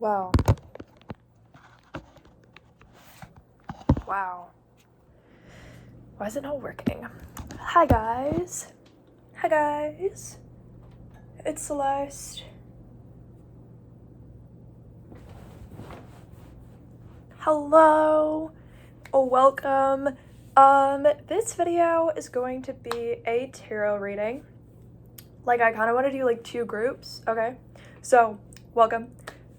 Wow. Wow. Why is it not working? Hi guys. Hi guys. It's Celeste. Hello. Welcome. This video is going to be a tarot reading. Like, I kind of want to do like two groups, okay? So, welcome.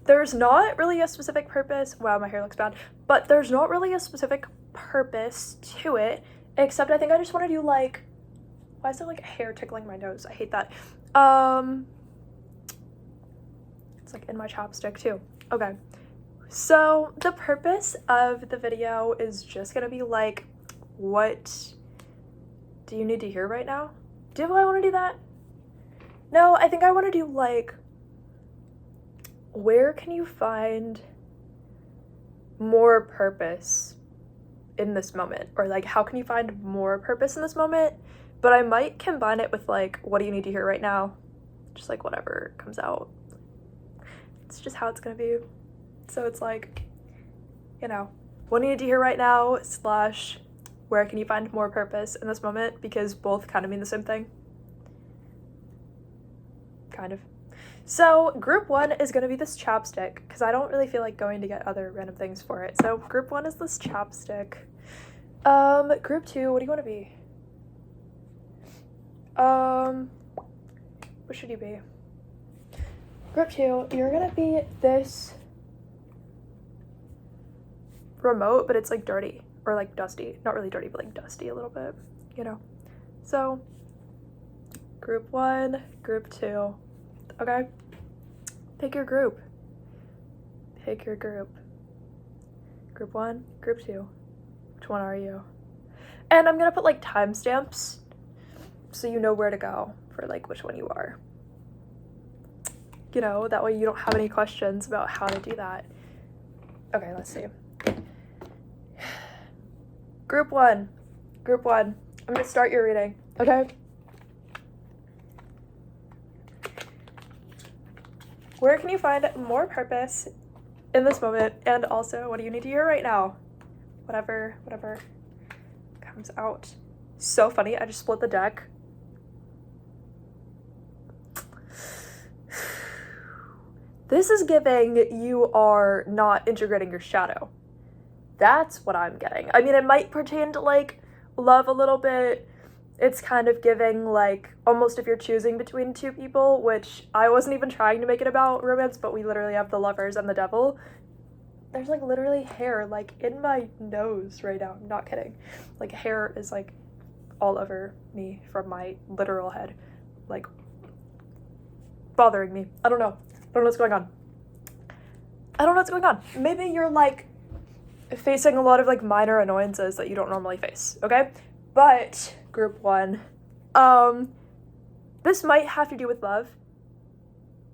There's not really a specific purpose. Wow, my hair looks bad. But there's not really a specific purpose to it, except I think I just want to do like, why is there like hair tickling my nose? I hate that. It's like in my chapstick too. Okay. So the purpose of the video is just gonna be like, what do you need to hear right now? Do I want to do that? No, I think I want to do like, where can you find more purpose in this moment? Or like, how can you find more purpose in this moment? But I might combine it with like, what do you need to hear right now? Just like whatever comes out. It's just how it's gonna be. So it's like, you know, what do you need to hear right now / where can you find more purpose in this moment? Because both kind of mean the same thing. Kind of. So group one is going to be this chapstick, because I don't really feel like going to get other random things for it. So group one is this chapstick. Group two, what do you want to be? What should you be? Group two, you're going to be this remote, but it's like dirty or like dusty. Not really dirty, but like dusty a little bit, you know? So group one, group two. Okay, pick your group. Pick your group. Group one, group two. Which one are you? And I'm gonna put like timestamps so you know where to go for like which one you are. You know, that way you don't have any questions about how to do that. Okay, let's see. Group one. I'm gonna start your reading, okay? Where can you find more purpose in this moment? And also, what do you need to hear right now? Whatever comes out. So funny, I just split the deck. This is giving you are not integrating your shadow. That's what I'm getting. I mean, it might pertain to like love a little bit. It's kind of giving like almost if you're choosing between two people, which I wasn't even trying to make it about romance, but we literally have the Lovers and the Devil. There's like literally hair like in my nose right now. I'm not kidding. Like hair is like all over me from my literal head, like bothering me. I don't know what's going on. Maybe you're like facing a lot of like minor annoyances that you don't normally face, okay? But group one, this might have to do with love.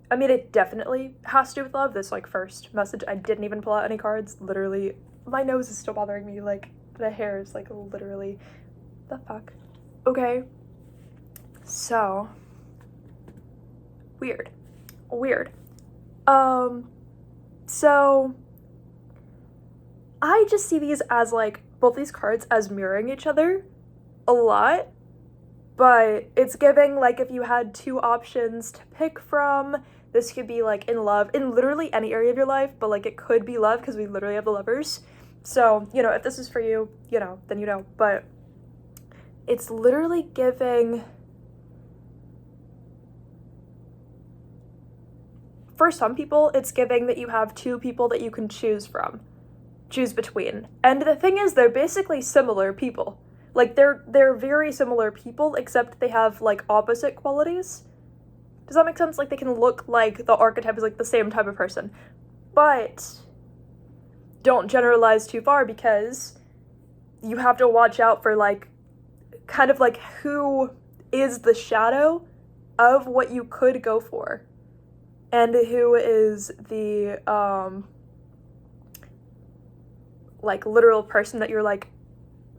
I mean, it definitely has to do with love. This like first message, I didn't even pull out any cards. Literally, my nose is still bothering me. Like the hair is like literally, the fuck. Okay, so weird. So I just see these as like both these cards as mirroring each other a lot, but it's giving like if you had two options to pick from, this could be like in love, in literally any area of your life, but like it could be love because we literally have the Lovers. So, you know, if this is for you, you know, then you know, but it's literally giving, for some people, it's giving that you have two people that you can choose between. And the thing is, they're basically similar people. Like, they're very similar people, except they have, like, opposite qualities. Does that make sense? Like, they can look like the archetype is, like, the same type of person. But don't generalize too far, because you have to watch out for, like, kind of, like, who is the shadow of what you could go for. And who is the, like, literal person that you're, like,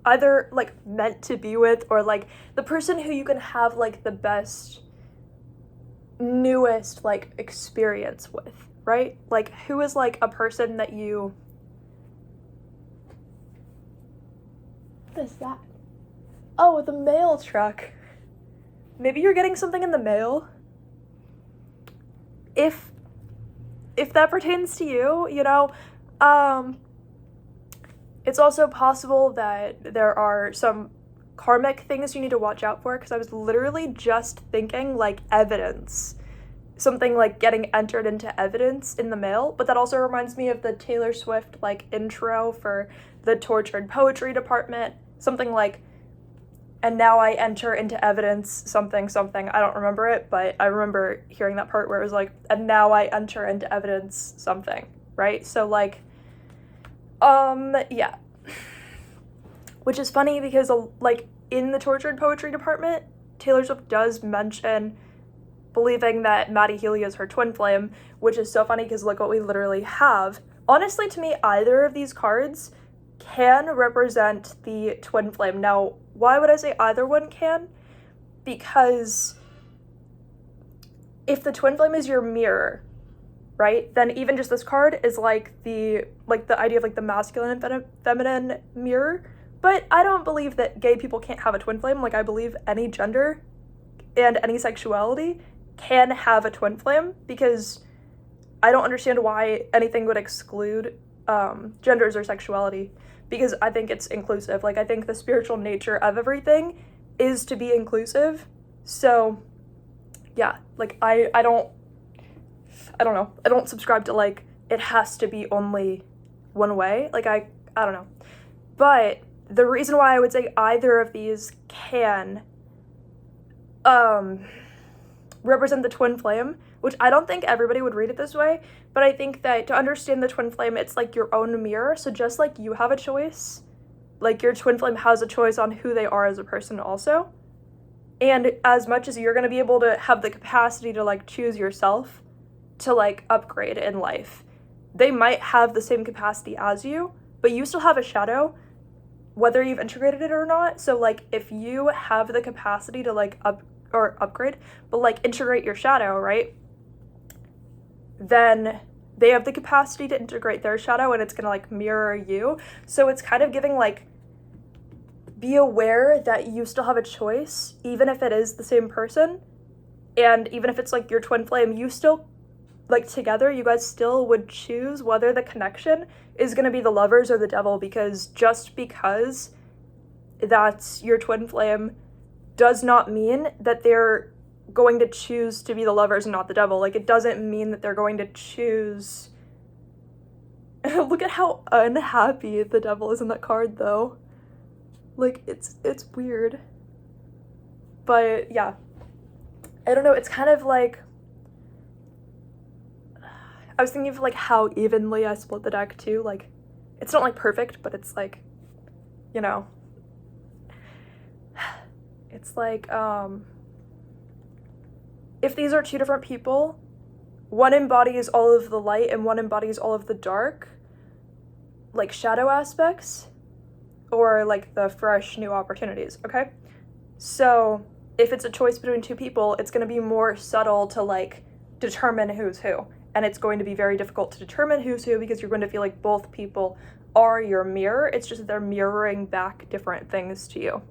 either, like, meant to be with, or, like, the person who you can have, like, the best newest, like, experience with, right? Like, who is, like, a person that you... What is that? Oh, the mail truck. Maybe you're getting something in the mail. If that pertains to you, you know, it's also possible that there are some karmic things you need to watch out for, because I was literally just thinking, like, evidence. Something like getting entered into evidence in the mail, but that also reminds me of the Taylor Swift, like, intro for the Tortured Poetry Department. Something like, and now I enter into evidence something, I don't remember it, but I remember hearing that part where it was like, and now I enter into evidence something, right? So, like, yeah. Which is funny because, like, in the Tortured Poetry Department, Taylor Swift does mention believing that Maddie Healy is her twin flame, which is so funny because look what we literally have. Honestly, to me, either of these cards can represent the twin flame. Now, why would I say either one can? Because if the twin flame is your mirror, right, then even just this card is like the idea of, like, the masculine and feminine mirror. But I don't believe that gay people can't have a twin flame. Like, I believe any gender and any sexuality can have a twin flame, because I don't understand why anything would exclude genders or sexuality, because I think it's inclusive. Like, I think the spiritual nature of everything is to be inclusive. So, yeah, like, I don't know. I don't subscribe to, like, it has to be only one way. Like, I don't know. But the reason why I would say either of these can represent the twin flame, which I don't think everybody would read it this way, but I think that to understand the twin flame, it's like your own mirror. So just like you have a choice, like, your twin flame has a choice on who they are as a person also. And as much as you're going to be able to have the capacity to, like, choose yourself to, like, upgrade in life, they might have the same capacity as you, but you still have a shadow, whether you've integrated it or not. So, like, if you have the capacity to, like, upgrade, but, like, integrate your shadow, right, then they have the capacity to integrate their shadow, and it's gonna, like, mirror you. So it's kind of giving, like, be aware that you still have a choice, even if it is the same person, and even if it's, like, your twin flame, you still, like, together, you guys still would choose whether the connection is going to be the lovers or the devil, because just because that's your twin flame does not mean that they're going to choose to be the lovers and not the devil. Like, it doesn't mean that they're going to choose... Look at how unhappy the devil is in that card, though. Like, it's weird. But, yeah. I don't know, it's kind of like... I was thinking of, like, how evenly I split the deck, too. Like, it's not, like, perfect, but it's, like, you know. It's like, if these are two different people, one embodies all of the light and one embodies all of the dark, like, shadow aspects, or, like, the fresh new opportunities, okay? So, if it's a choice between two people, it's going to be more subtle to, like, determine who's who. And it's going to be very difficult to determine who's who, because you're going to feel like both people are your mirror. It's just that they're mirroring back different things to you.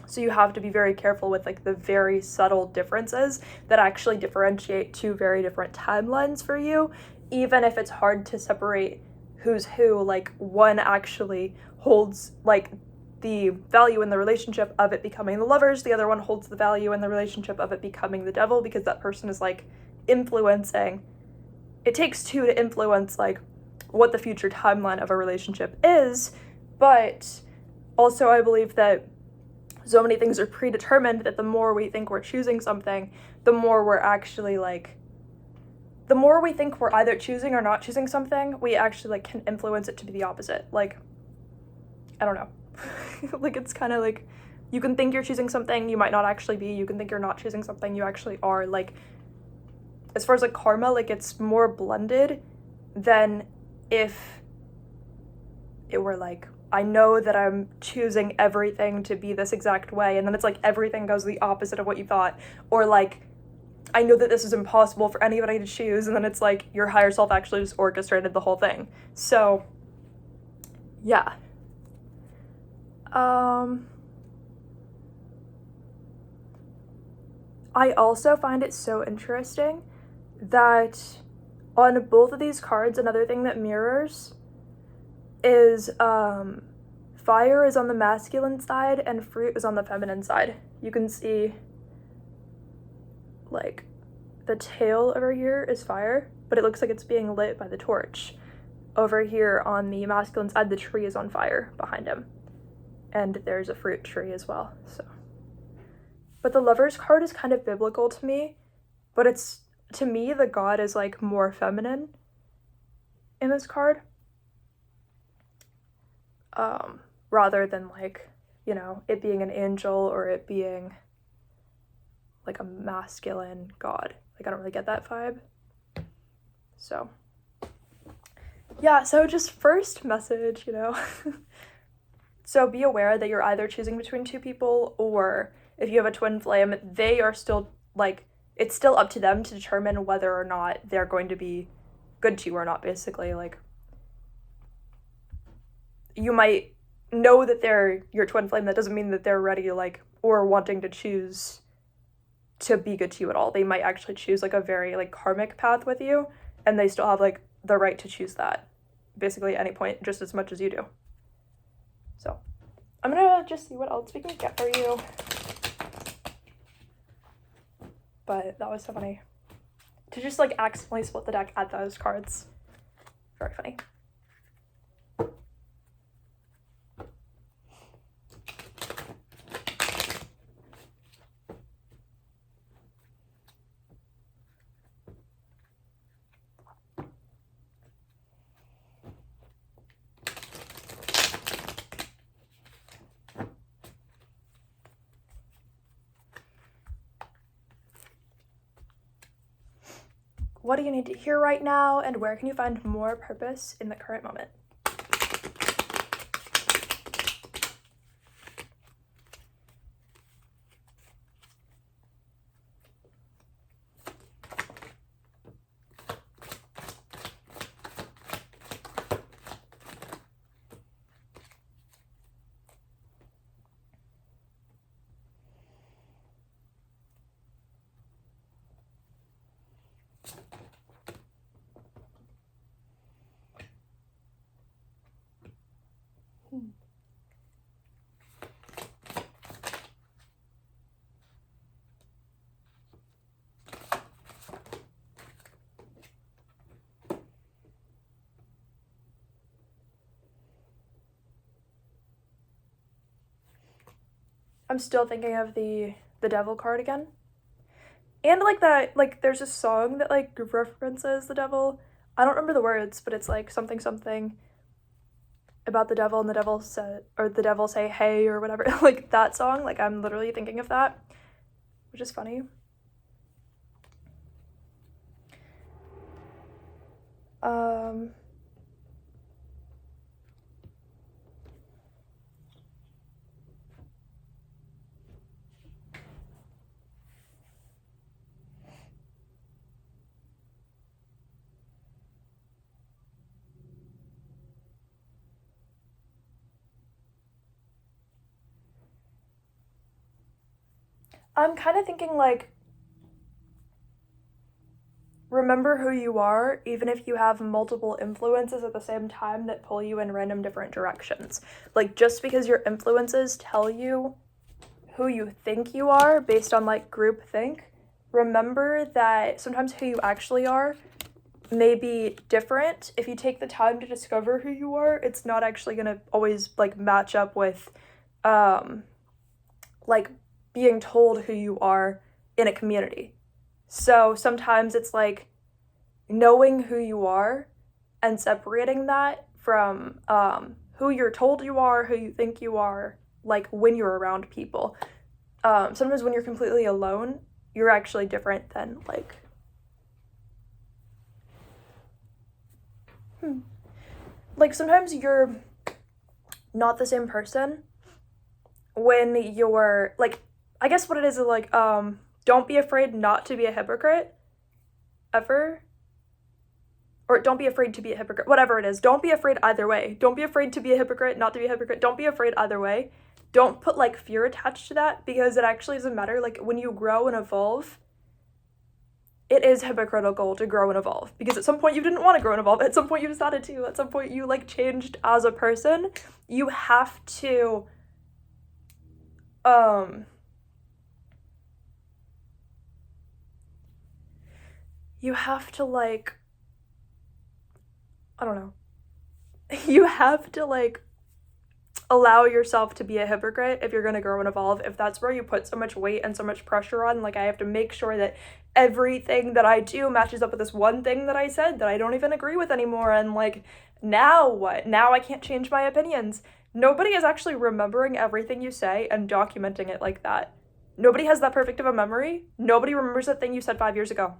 So you have to be very careful with, like, the very subtle differences that actually differentiate two very different timelines for you, even if it's hard to separate who's who. Like, one actually holds, like, the value in the relationship of it becoming the lovers, the other one holds the value in the relationship of it becoming the devil, because that person is, like, influencing. It takes two to influence, like, what the future timeline of a relationship is, but also I believe that so many things are predetermined that the more we think we're choosing something, the more we're actually, like, the more we think we're either choosing or not choosing something, we actually, like, can influence it to be the opposite. Like, I don't know. Like, it's kind of like, you can think you're choosing something, you might not actually be. You can think you're not choosing something, you actually are. Like, as far as, like, karma, like, it's more blended than if it were, like, I know that I'm choosing everything to be this exact way, and then it's, like, everything goes the opposite of what you thought. Or, like, I know that this is impossible for anybody to choose, and then it's like your higher self actually just orchestrated the whole thing. So, yeah. I also find it so interesting that on both of these cards, another thing that mirrors is fire is on the masculine side and fruit is on the feminine side. You can see like the tail over here is fire, but it looks like it's being lit by the torch. Over here on the masculine side, the tree is on fire behind him. And there's a fruit tree as well, so. But the Lover's card is kind of biblical to me, but it's, to me, the god is like more feminine in this card. Rather than like, you know, it being an angel or it being like a masculine god. Like, I don't really get that vibe. So, yeah, so just first message, you know. So be aware that you're either choosing between two people, or if you have a twin flame, they are still, like, it's still up to them to determine whether or not they're going to be good to you or not, basically. Like, you might know that they're your twin flame, that doesn't mean that they're ready, like, or wanting to choose to be good to you at all. They might actually choose, like, a very, like, karmic path with you, and they still have, like, the right to choose that, basically, at any point, just as much as you do. So, I'm gonna just see what else we can get for you. But that was so funny. To just, like, accidentally split the deck at those cards. Very funny. What do you need to hear right now, and where can you find more purpose in the current moment? I'm still thinking of the devil card again. And like that, like there's a song that like references the devil. I don't remember the words, but it's like something something about the devil, and the devil said, or the devil say hey or whatever. Like that song, like I'm literally thinking of that, which is funny. I'm kind of thinking like, remember who you are, even if you have multiple influences at the same time that pull you in random different directions. Like, just because your influences tell you who you think you are based on like group think, remember that sometimes who you actually are may be different. If you take the time to discover who you are, it's not actually gonna always like match up with like being told who you are in a community. So sometimes it's like knowing who you are and separating that from who you're told you are, who you think you are, like when you're around people. Sometimes when you're completely alone, you're actually different than like, like sometimes you're not the same person when you're like, I guess what it is like, Don't be afraid not to be a hypocrite, ever. Or don't be afraid to be a hypocrite, whatever it is. Don't be afraid either way. Don't be afraid to be a hypocrite, not to be a hypocrite. Don't be afraid either way. Don't put like fear attached to that, because it actually doesn't matter. Like when you grow and evolve, it is hypocritical to grow and evolve, because at some point you didn't want to grow and evolve. At some point you decided to. At some point you like changed as a person. You have to like, I don't know. You have to like allow yourself to be a hypocrite if you're going to grow and evolve. If that's where you put so much weight and so much pressure on, like I have to make sure that everything that I do matches up with this one thing that I said that I don't even agree with anymore, and like, now what? Now I can't change my opinions. Nobody is actually remembering everything you say and documenting it like that. Nobody has that perfect of a memory. Nobody remembers that thing you said 5 years ago.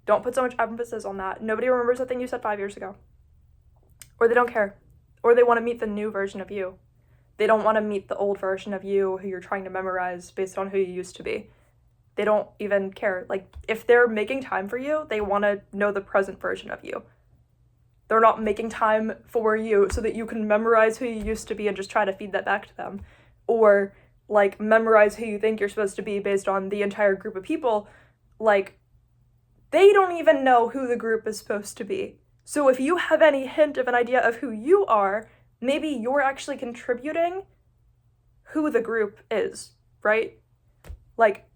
Don't put so much emphasis on that. Nobody remembers that thing you said 5 years ago. Or they don't care. Or they want to meet the new version of you. They don't want to meet the old version of you who you're trying to memorize based on who you used to be. They don't even care. Like, if they're making time for you, they want to know the present version of you. They're not making time for you so that you can memorize who you used to be and just try to feed that back to them. Or, like, memorize who you think you're supposed to be based on the entire group of people. Like, they don't even know who the group is supposed to be. So if you have any hint of an idea of who you are, maybe you're actually contributing who the group is, right? Like,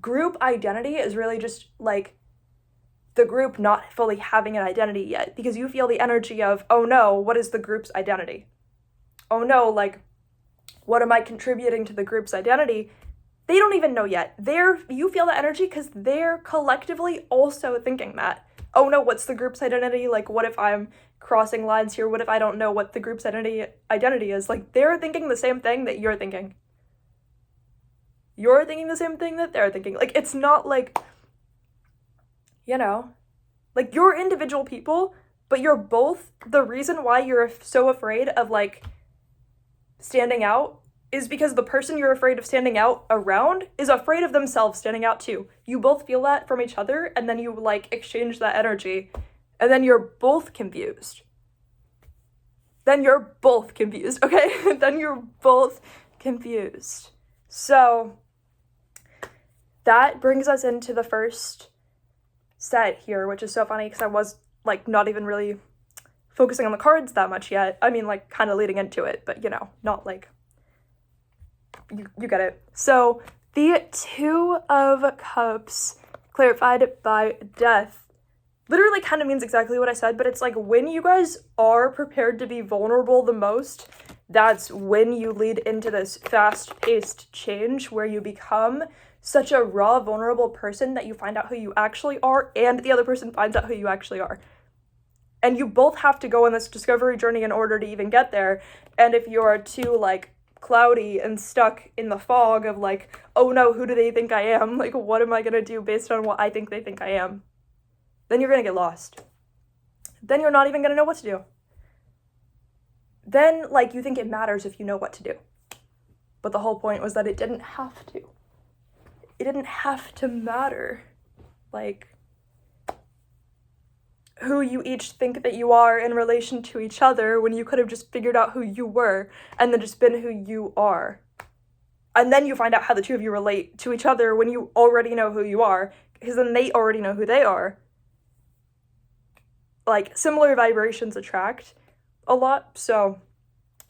group identity is really just, like, the group not fully having an identity yet, because you feel the energy of, oh no, what is the group's identity? Oh no, like, what am I contributing to the group's identity? They don't even know yet. You feel the energy because they're collectively also thinking that. Oh no, what's the group's identity? Like, what if I'm crossing lines here? What if I don't know what the group's identity is? Like, they're thinking the same thing that you're thinking. You're thinking the same thing that they're thinking. Like, it's not like, you know, like, you're individual people, but you're both, the reason why you're so afraid of, like, standing out is because the person you're afraid of standing out around is afraid of themselves standing out too. You both feel that from each other, and then you, like, exchange that energy, and then you're both confused. Okay? Then you're both confused. So, that brings us into the first set here, which is so funny because I was, like, not even really focusing on the cards that much yet. I mean, like, kind of leading into it, but, you know, not, like, you get it. So, the Two of Cups, clarified by Death, literally kind of means exactly what I said, but it's like when you guys are prepared to be vulnerable the most, that's when you lead into this fast-paced change where you become such a raw, vulnerable person that you find out who you actually are, and the other person finds out who you actually are. And you both have to go on this discovery journey in order to even get there. And if you are too, like, cloudy and stuck in the fog of, like, oh no, who do they think I am? Like, what am I gonna do based on what I think they think I am? Then you're gonna get lost. Then you're not even gonna know what to do. Then, like, you think it matters if you know what to do. But the whole point was that it didn't have to. It didn't have to matter, like, who you each think that you are in relation to each other, when you could have just figured out who you were and then just been who you are. And then you find out how the two of you relate to each other when you already know who you are, because then they already know who they are. Like, similar vibrations attract a lot, so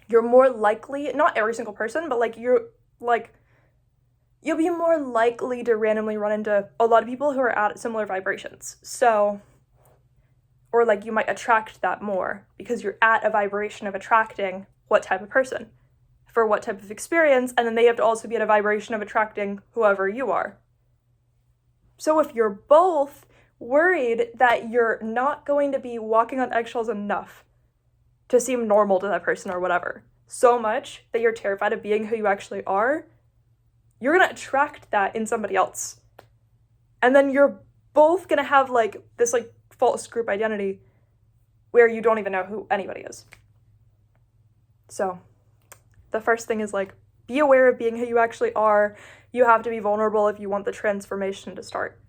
you're more likely, not every single person, but, like, you'll be more likely to randomly run into a lot of people who are at similar vibrations. So, or, like, you might attract that more because you're at a vibration of attracting what type of person for what type of experience, and then they have to also be at a vibration of attracting whoever you are. So if you're both worried that you're not going to be walking on eggshells enough to seem normal to that person or whatever, so much that you're terrified of being who you actually are, you're going to attract that in somebody else. And then you're both going to have, like, this, like, false group identity where you don't even know who anybody is. So, the first thing is, like, be aware of being who you actually are. You have to be vulnerable if you want the transformation to start.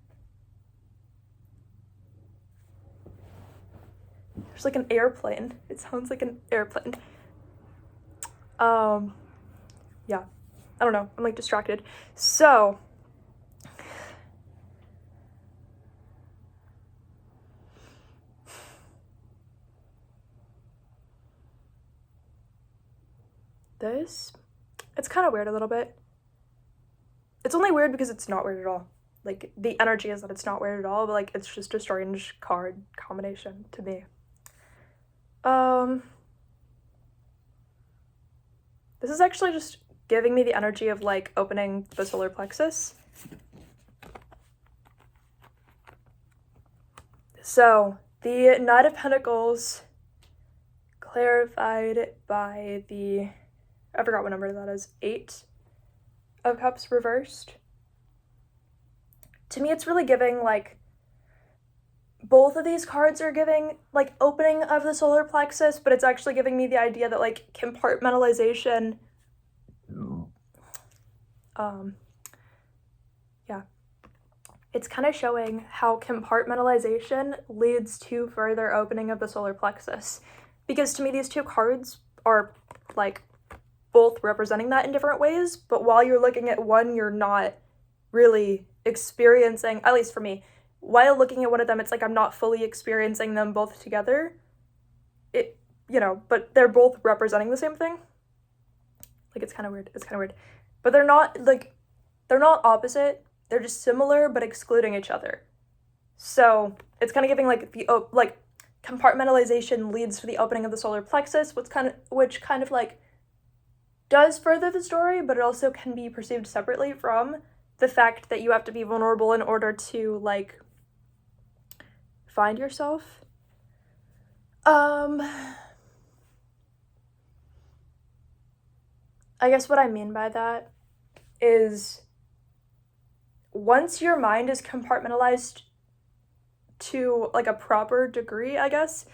There's like an airplane. It sounds like an airplane. Yeah. I don't know. I'm like distracted. So, this, it's kind of weird a little bit. It's only weird because it's not weird at all. Like, the energy is that it's not weird at all, but like, it's just a strange card combination to me. This is actually just giving me the energy of like opening the solar plexus. So, the Knight of Pentacles clarified by the, I forgot what number that is, 8 of Cups reversed. To me, it's really giving like, both of these cards are giving like opening of the solar plexus, but it's actually giving me the idea that like compartmentalization, yeah, it's kind of showing how compartmentalization leads to further opening of the solar plexus. Because to me, these two cards are like both representing that in different ways, but while you're looking at one, you're not really experiencing, at least for me, while looking at one of them, it's like I'm not fully experiencing them both together. It, you know, but they're both representing the same thing. Like, it's kind of weird. It's kind of weird. But they're not, like, they're not opposite. They're just similar, but excluding each other. So, it's kind of giving, like, the, like, compartmentalization leads to the opening of the solar plexus, which kind of, like, does further the story, but it also can be perceived separately from the fact that you have to be vulnerable in order to, like, find yourself. I guess what I mean by that is once your mind is compartmentalized to like a proper degree, I guess,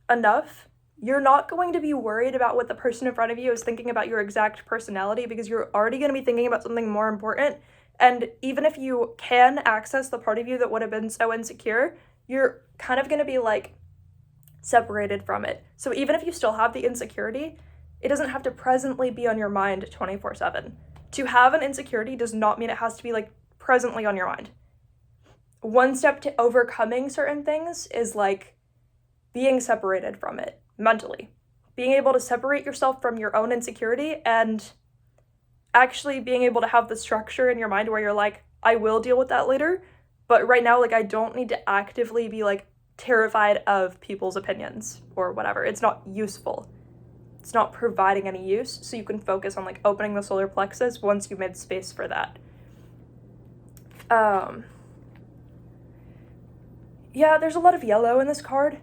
enough, you're not going to be worried about what the person in front of you is thinking about your exact personality, because you're already going to be thinking about something more important. And even if you can access the part of you that would have been so insecure, you're kind of going to be like separated from it. So even if you still have the insecurity, it doesn't have to presently be on your mind 24/7. To have an insecurity does not mean it has to be like presently on your mind. One step to overcoming certain things is like being separated from it mentally. Being able to separate yourself from your own insecurity and actually being able to have the structure in your mind where you're like, I will deal with that later, but right now, like, I don't need to actively be like terrified of people's opinions or whatever. It's not useful. It's not providing any use, so you can focus on like opening the solar plexus once you made space for that. Yeah, there's a lot of yellow in this card,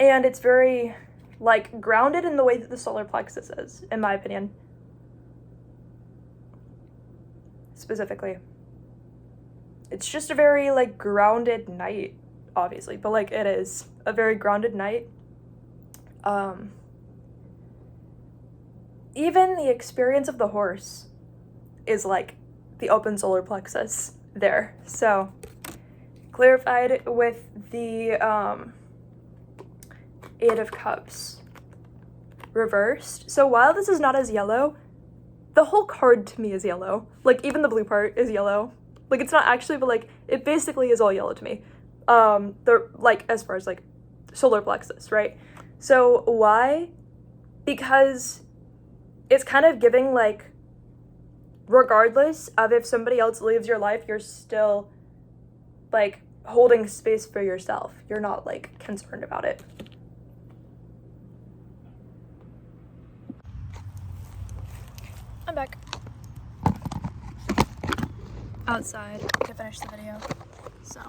and it's very like grounded in the way that the solar plexus is, in my opinion. Specifically, it's just a very like grounded night, obviously, but like it is a very grounded night. Even the experience of the horse is like the open solar plexus there. So clarified with the 8 of Cups reversed. So while this is not as yellow, the whole card to me is yellow. Like, even the blue part is yellow. Like, it's not actually, but like, it basically is all yellow to me. They're like, as far as like solar plexus, right? So why? Because it's kind of giving like, regardless of if somebody else leaves your life, you're still like holding space for yourself. You're not like concerned about it. I'm back outside to finish the video, so.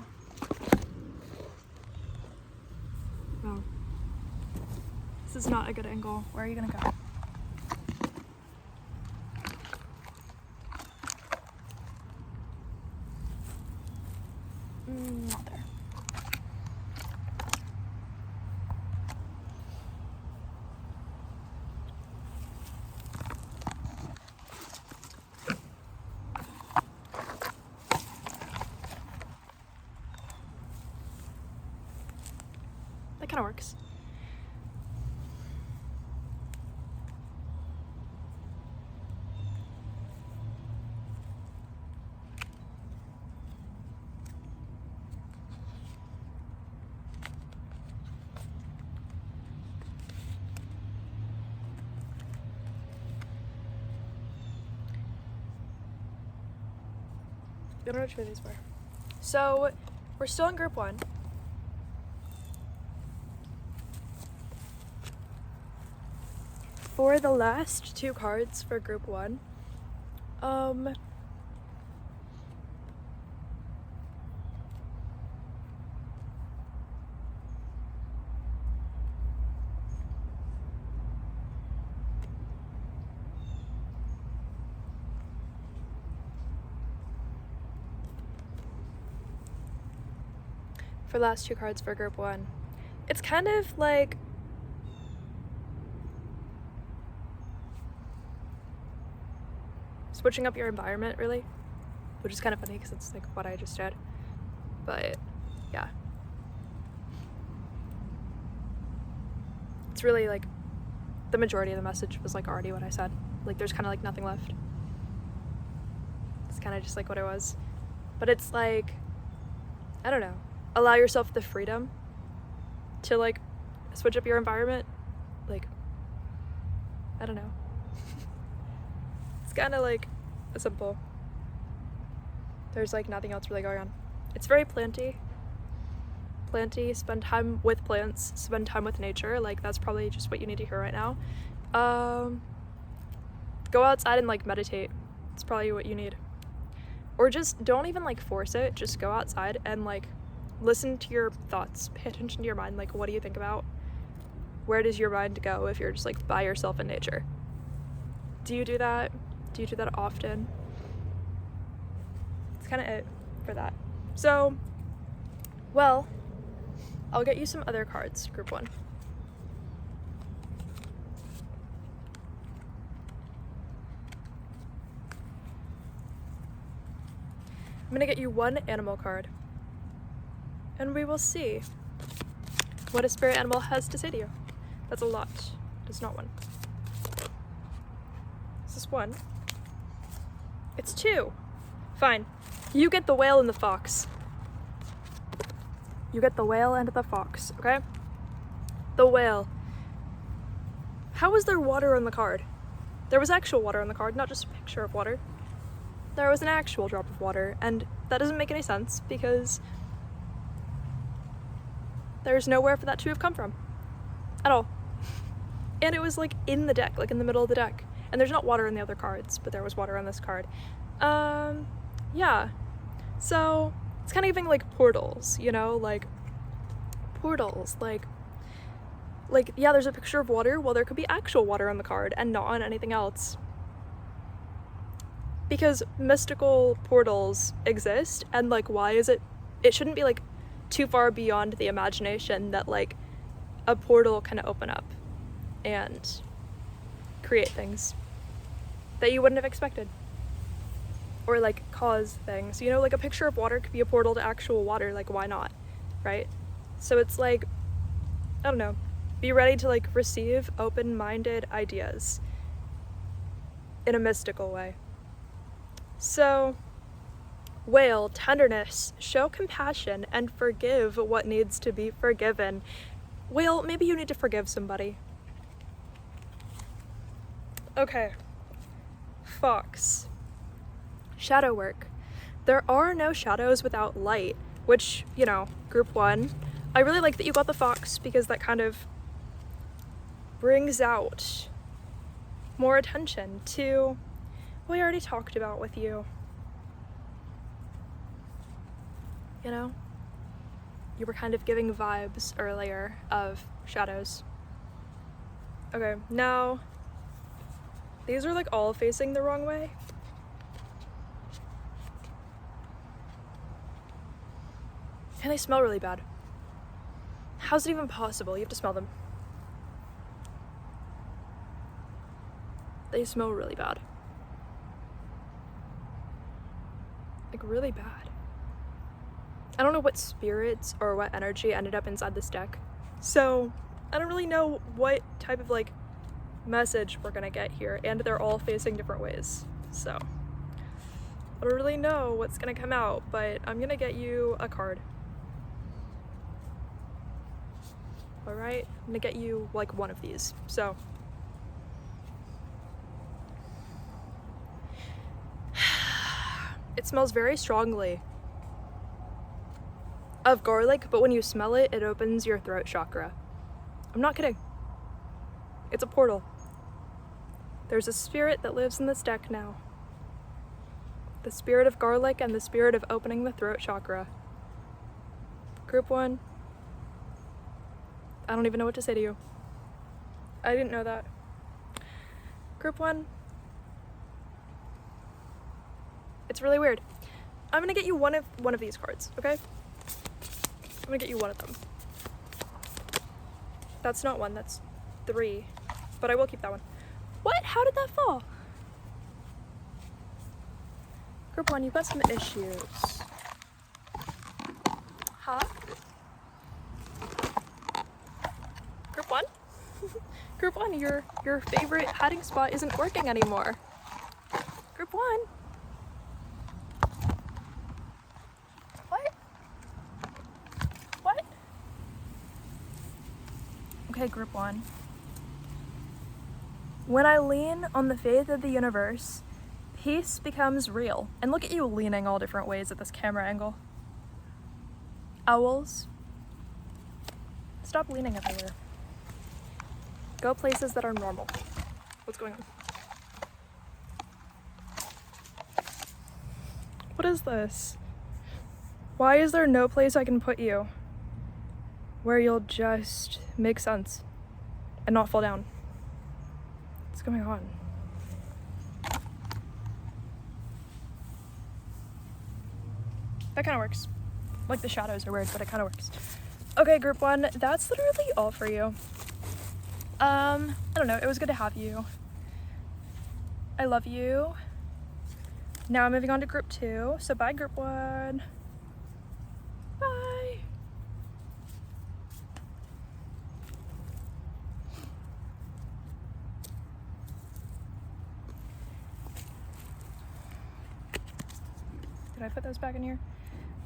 Oh. This is not a good angle. Where are you gonna go? Not there. that kind of works. I don't know which way these were. So, we're still in group 1. For the last 2 cards for group 1, for the last 2 cards for group 1, it's kind of like switching up your environment, really, which is kind of funny because it's like what I just did, but yeah, it's really like the majority of the message was like already what I said. Like there's kind of like nothing left. It's kind of just like what it was, but it's like, I don't know, allow yourself the freedom to like switch up your environment. Like, I don't know. It's kind of like simple. There's like nothing else really going on. It's very planty. Spend time with plants, spend time with nature. Like that's probably just what you need to hear right now. Go outside and like meditate. It's probably what you need. Or just don't even like force it. Just go outside and like listen to your thoughts. Pay attention to your mind. Like what do you think about? Where does your mind go if you're just like by yourself in nature? Do you do that? Do you do that often? It's kind of it for that. So, well, I'll get you some other cards, group 1. I'm gonna get you 1 animal card, and we will see what a spirit animal has to say to you. That's a lot. It's not 1. Is this 1? It's 2. Fine. You get the whale and the fox. You get the whale and the fox, okay? The whale. How was there water on the card? There was actual water on the card, not just a picture of water. There was an actual drop of water, and that doesn't make any sense because there's nowhere for that to have come from. At all. And it was like in the deck, like in the middle of the deck. And there's not water in the other cards, but there was water on this card. Yeah. So, it's kind of giving like portals, you know? Like, portals. Like, yeah, there's a picture of water. Well, there could be actual water on the card and not on anything else. Because mystical portals exist, and like, why is it shouldn't be like too far beyond the imagination that like a portal can open up and create things that you wouldn't have expected, or like cause things, you know? Like a picture of water could be a portal to actual water. Like, why not, right? So it's like, I don't know, be ready to like receive open-minded ideas in a mystical way. So, whale, tenderness, show compassion, and forgive what needs to be forgiven. Whale, maybe you need to forgive somebody. Okay. Fox. Shadow work. There are no shadows without light, which, you know, group 1. I really like that you got the fox because that kind of brings out more attention to what we already talked about with you. You know? You were kind of giving vibes earlier of shadows. Okay, now these are like all facing the wrong way. And they smell really bad. How's it even possible? You have to smell them. They smell really bad. Like, really bad. I don't know what spirits or what energy ended up inside this deck, So I don't really know what type of like message we're gonna get here, and they're all facing different ways. So I don't really know what's gonna come out, but I'm gonna get you a card. All right, I'm gonna get you like one of these. So it smells very strongly of garlic, but when you smell it, it opens your throat chakra. I'm not kidding. It's a portal. There's a spirit that lives in this deck now. The spirit of garlic and the spirit of opening the throat chakra. Group 1. I don't even know what to say to you. I didn't know that. Group 1. It's really weird. I'm gonna get you one of these cards, okay? I'm gonna get you one of them. That's not one, that's 3. But I will keep that one. What? How did that fall? Group 1, you've got some issues. Huh? Group 1? Group 1, your favorite hiding spot isn't working anymore. Group 1? What? What? Okay, Group 1. When I lean on the faith of the universe, peace becomes real. And look at you leaning all different ways at this camera angle. Owls, stop leaning everywhere. Go places that are normal. What's going on? What is this? Why is there no place I can put you where you'll just make sense and not fall down? What's going on? That kind of works. Like the shadows are weird, but it kind of works. Okay, Group 1, that's literally all for you. I don't know, it was good to have you. I love you. Now I'm moving on to Group 2, so bye Group 1. Bye. Did I put those back in here?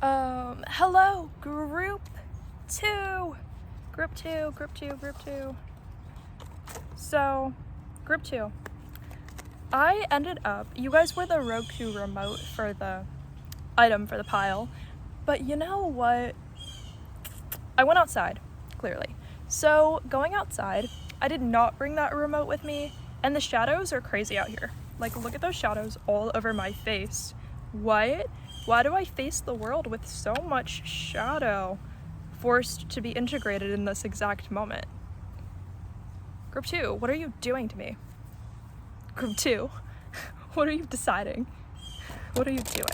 Hello, Group 2. Group 2, Group 2, Group 2. So, Group 2. I ended up, you guys were the Roku remote for the item for the pile, but you know what? I went outside, clearly. So, going outside, I did not bring that remote with me, and the shadows are crazy out here. Like, look at those shadows all over my face. What? Why do I face the world with so much shadow forced to be integrated in this exact moment? Group 2, what are you doing to me? Group 2, what are you deciding? What are you doing?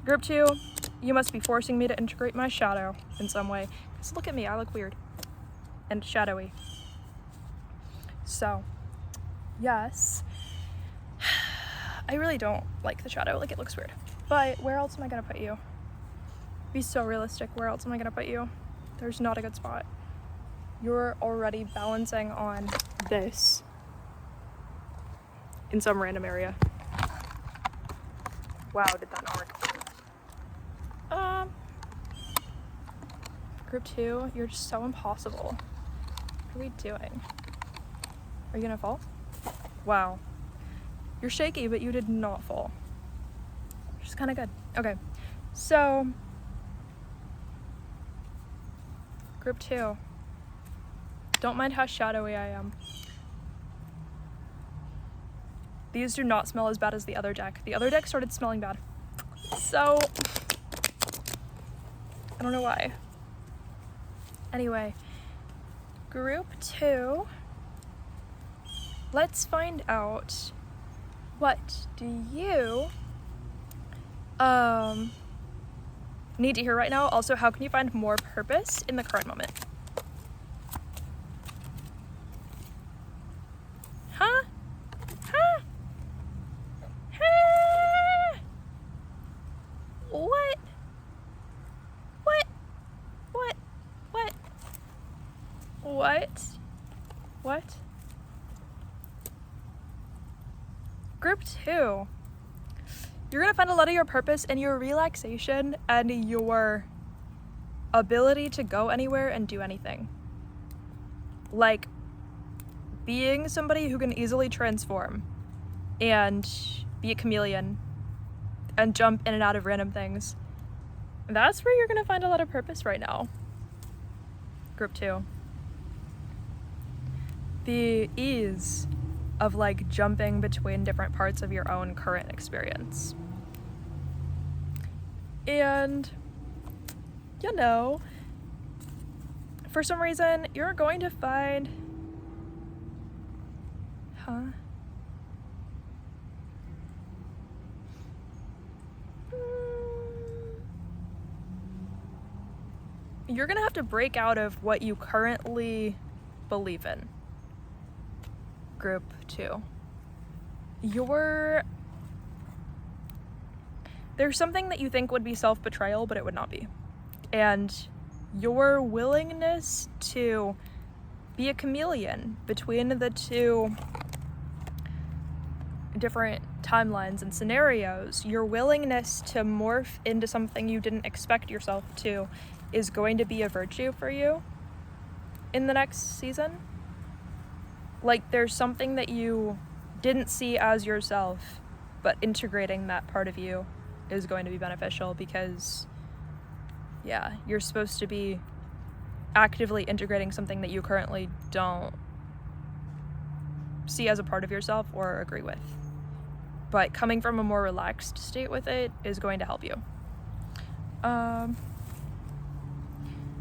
Group 2, you must be forcing me to integrate my shadow in some way. Because look at me, I look weird and shadowy. So, yes, I really don't like the shadow, like it looks weird. But where else am I gonna put you? Be so realistic, where else am I gonna put you? There's not a good spot. You're already balancing on this in some random area. Wow, did that not work? Group 2, you're just so impossible. What are we doing? Are you gonna fall? Wow. You're shaky, but you did not fall. Which is kind of good. Okay, so Group 2. Don't mind how shadowy I am. These do not smell as bad as the other deck. The other deck started smelling bad. So, I don't know why. Anyway, Group 2. Let's find out, what do you need to hear right now? Also, how can you find more purpose in the current moment? Huh? Huh? Huh? What? What? What? What? What? Group 2. You're gonna find a lot of your purpose in your relaxation and your ability to go anywhere and do anything. Like being somebody who can easily transform and be a chameleon and jump in and out of random things. That's where you're gonna find a lot of purpose right now. Group 2. The ease of like jumping between different parts of your own current experience. And, you know, for some reason, you're going to find, you're gonna have to break out of what you currently believe in. Group 2. There's something that you think would be self-betrayal, but it would not be. And your willingness to be a chameleon between the two different timelines and scenarios, your willingness to morph into something you didn't expect yourself to, is going to be a virtue for you in the next season. Like there's something that you didn't see as yourself, but integrating that part of you is going to be beneficial because, yeah, you're supposed to be actively integrating something that you currently don't see as a part of yourself or agree with. But coming from a more relaxed state with it is going to help you.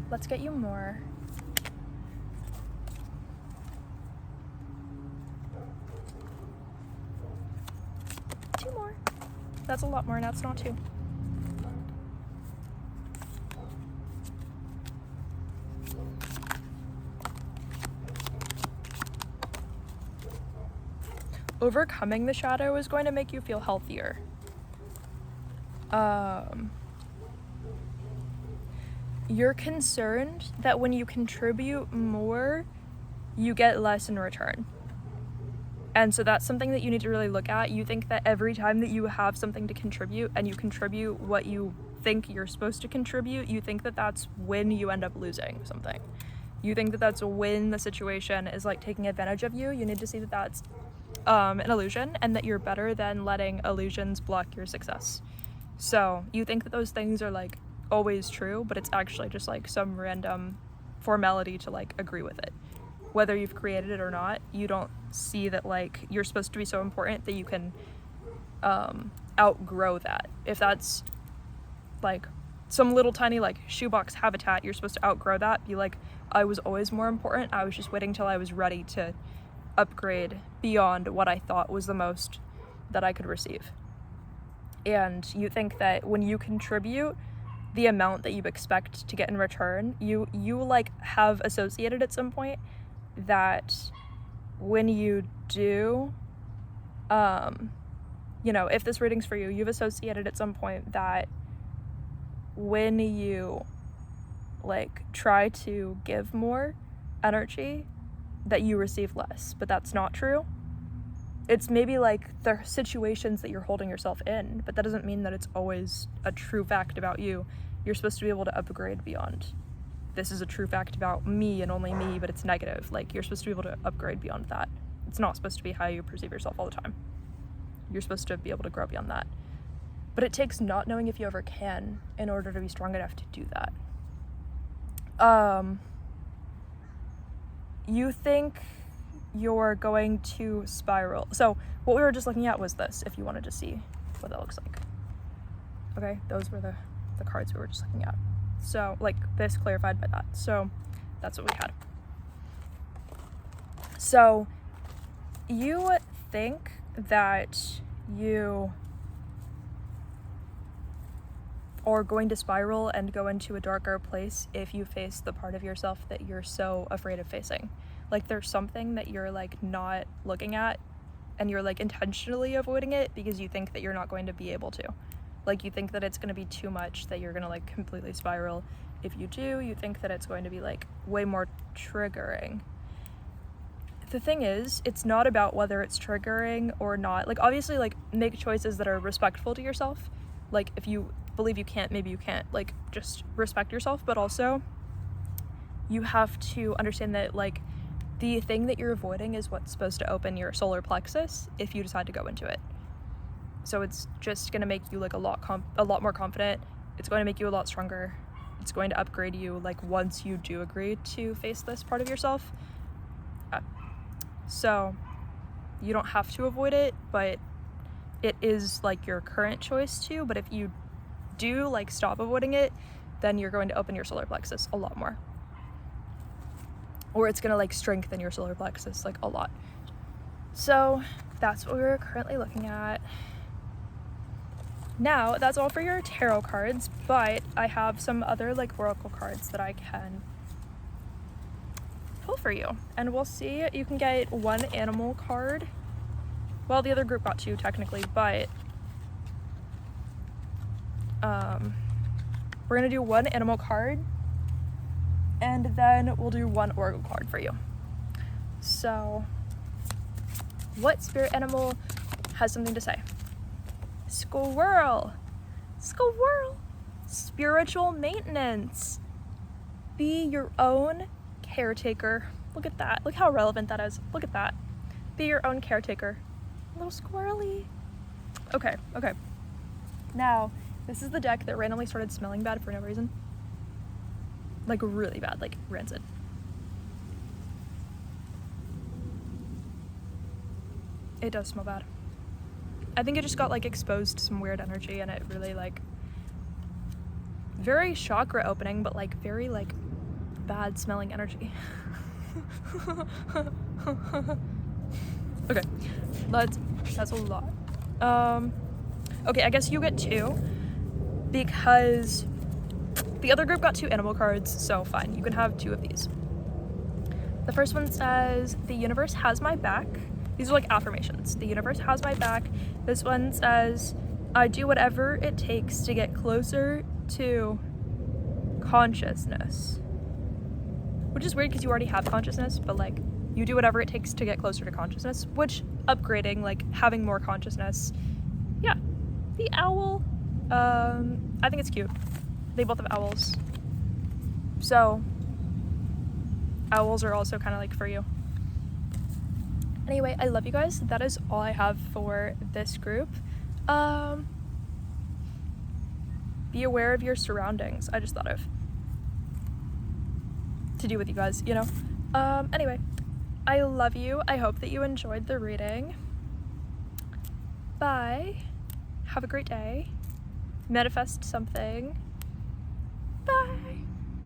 Let's get you more. 2 more. That's a lot more, now it's not 2. Overcoming the shadow is going to make you feel healthier. You're concerned that when you contribute more, you get less in return. And so that's something that you need to really look at. You think that every time that you have something to contribute and you contribute what you think you're supposed to contribute, you think that that's when you end up losing something. You think that that's when the situation is like taking advantage of you. You need to see that that's an illusion and that you're better than letting illusions block your success. So you think that those things are like always true, but it's actually just like some random formality to like agree with it. Whether you've created it or not, you don't see that like you're supposed to be so important that you can outgrow that. If that's like some little tiny like shoebox habitat, you're supposed to outgrow that. Be like, I was always more important. I was just waiting till I was ready to upgrade beyond what I thought was the most that I could receive. And you think that when you contribute the amount that you expect to get in return, you like have associated at some point that when you do, you know, if this reading's for you, you've associated at some point that when you like try to give more energy, that you receive less, but that's not true. It's maybe like the situations that you're holding yourself in, but that doesn't mean that it's always a true fact about you. You're supposed to be able to upgrade beyond. This is a true fact about me and only me, but it's negative. Like, you're supposed to be able to upgrade beyond that. It's not supposed to be how you perceive yourself all the time. You're supposed to be able to grow beyond that. But it takes not knowing if you ever can in order to be strong enough to do that. You think you're going to spiral. So what we were just looking at was this, if you wanted to see what that looks like. Okay, those were the cards we were just looking at. So like this clarified by that. So that's what we had. So you think that you are going to spiral and go into a darker place if you face the part of yourself that you're so afraid of facing. Like there's something that you're like not looking at and you're like intentionally avoiding it because you think that you're not going to be able to. Like you think that it's going to be too much, that you're going to like completely spiral if you do, you think that it's going to be like way more triggering. The thing is, it's not about whether it's triggering or not. Like, obviously, like, make choices that are respectful to yourself. Like, if you believe you can't, maybe you can't. Like, just respect yourself. But also, you have to understand that, like, the thing that you're avoiding is what's supposed to open your solar plexus if you decide to go into it. So it's just going to make you, like, a lot more confident. It's going to make you a lot stronger. It's going to upgrade you, like, once you do agree to face this part of yourself. So you don't have to avoid it, but it is, like, your current choice to. But if you do, like, stop avoiding it, then you're going to open your solar plexus a lot more. Or it's going to, like, strengthen your solar plexus, like, a lot. So that's what we're currently looking at. Now, that's all for your tarot cards, but I have some other, like, oracle cards that I can pull for you. And we'll see. You can get one animal card. Well, the other group got two, technically, but we're going to do one animal card, and then we'll do one oracle card for you. So, what spirit animal has something to say? Squirrel. Squirrel. Spiritual maintenance. Be your own caretaker. Look at that. Look how relevant that is. Look at that. Be your own caretaker. A little squirrely. Okay. Now, this is the deck that randomly started smelling bad for no reason. Like, really bad. Like, rancid. It does smell bad. I think it just got, like, exposed to some weird energy, and it really, like, very chakra opening, but, like, very, like, bad smelling energy. Okay, that's a lot. Okay, I guess you get two, because the other group got two animal cards, so fine, you can have two of these. The first one says, the universe has my back. These are like affirmations. The universe has my back. This one says, I do whatever it takes to get closer to consciousness. Which is weird because you already have consciousness, but like, you do whatever it takes to get closer to consciousness, which upgrading, like having more consciousness. Yeah. The owl. I think it's cute. They both have owls. So, owls are also kind of like for you. Anyway, I love you guys. That is all I have for this group. Be aware of your surroundings. I just thought of to do with you guys, you know? Anyway, I love you. I hope that you enjoyed the reading. Bye. Have a great day. Manifest something. Bye.